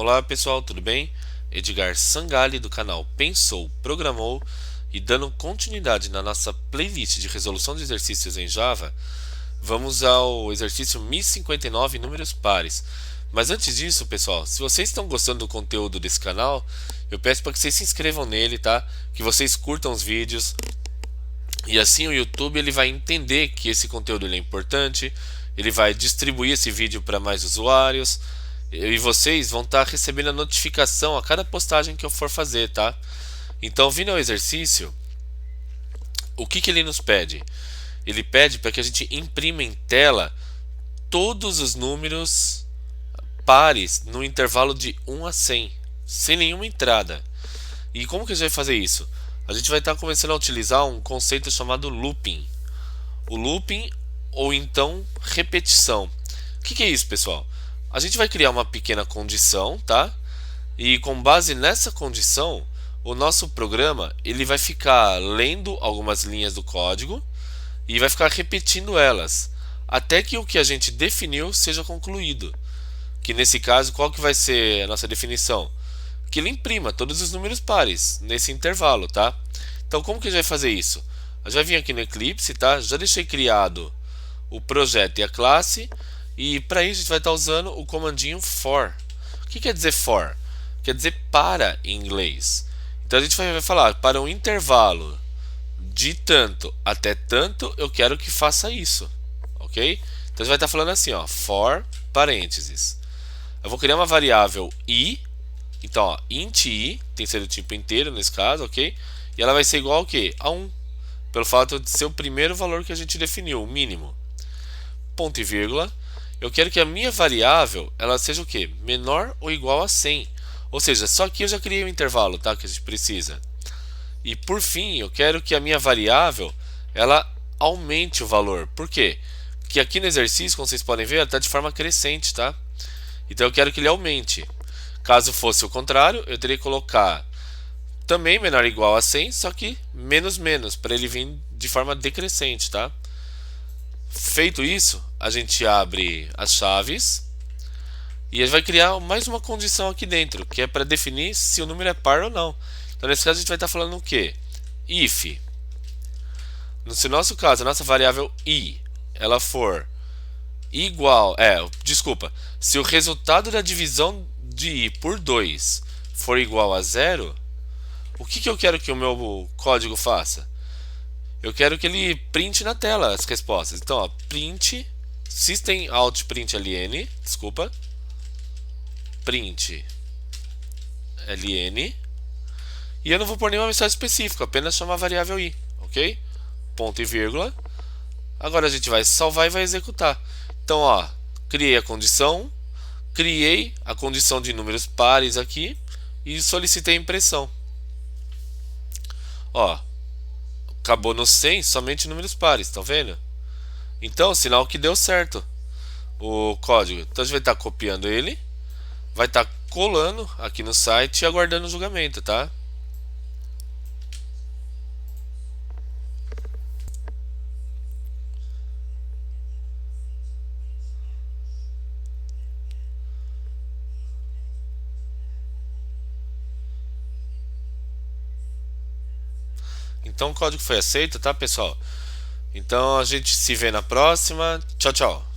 Olá pessoal, tudo bem? Edgar Sangalli do canal Pensou, Programou e dando continuidade na nossa playlist de resolução de exercícios em Java, vamos ao exercício 1059 números pares. Mas antes disso, pessoal, se vocês estão gostando do conteúdo desse canal, eu peço para que vocês se inscrevam nele, tá? Que vocês curtam os vídeos e assim o YouTube ele vai entender que esse conteúdo ele é importante, ele vai distribuir esse vídeo para mais usuários e vocês vão estar recebendo a notificação a cada postagem que eu for fazer, tá? Então, vindo ao exercício, o que ele nos pede? Ele pede para que a gente imprima em tela todos os números pares no intervalo de 1 a 100, sem nenhuma entrada. E como que a gente vai fazer isso? A gente vai estar começando a utilizar um conceito chamado looping. O looping ou então repetição. O que é isso, pessoal? A gente vai criar uma pequena condição, tá? E com base nessa condição, o nosso programa ele vai ficar lendo algumas linhas do código e vai ficar repetindo elas até que o que a gente definiu seja concluído. Que nesse caso, qual que vai ser a nossa definição? Que ele imprima todos os números pares nesse intervalo, tá? Então, como que a gente vai fazer isso? A gente vai vir aqui no Eclipse, tá? Já deixei criado o projeto e a classe, e para isso a gente vai estar usando o comandinho for. O que quer dizer for? Quer dizer para em inglês. Então a gente vai falar para um intervalo de tanto até tanto, eu quero que faça isso, ok? Então a gente vai estar falando assim, ó, for parênteses. Eu vou criar uma variável i. Então, ó, int i tem que ser do tipo inteiro nesse caso, ok? E ela vai ser igual ao quê? A 1, pelo fato de ser o primeiro valor que a gente definiu, o mínimo. Ponto e vírgula. Eu quero que a minha variável ela seja o quê? Menor ou igual a 100. Ou seja, só aqui eu já criei um intervalo, tá? Que a gente precisa. E por fim, eu quero que a minha variável ela aumente o valor. Por quê? Porque aqui no exercício, como vocês podem ver, ela está de forma crescente, tá? Então eu quero que ele aumente. Caso fosse o contrário, eu teria que colocar também menor ou igual a 100, só que menos menos, para ele vir de forma decrescente, tá? Feito isso, a gente abre as chaves e a gente vai criar mais uma condição aqui dentro, que é para definir se o número é par ou não. Então nesse caso a gente vai estar falando o quê? If, no nosso caso, a nossa variável i, ela for igual, desculpa, se o resultado da divisão de i por 2 for igual a zero, o que eu quero que o meu código faça? Eu quero que ele printe na tela as respostas. Então, ó, print system out print ln, desculpa, print ln, e eu não vou pôr nenhuma mensagem específica, apenas chamar a variável i, ok? Ponto e vírgula. Agora a gente vai salvar e vai executar. Então, ó, criei a condição de números pares aqui e solicitei a impressão. Ó, acabou no 100 somente números pares, estão vendo? Então, sinal que deu certo o código. Então a gente vai estar copiando ele, vai estar colando aqui no site e aguardando o julgamento, tá? Então o código foi aceito, tá, pessoal? Então a gente se vê na próxima. Tchau, tchau.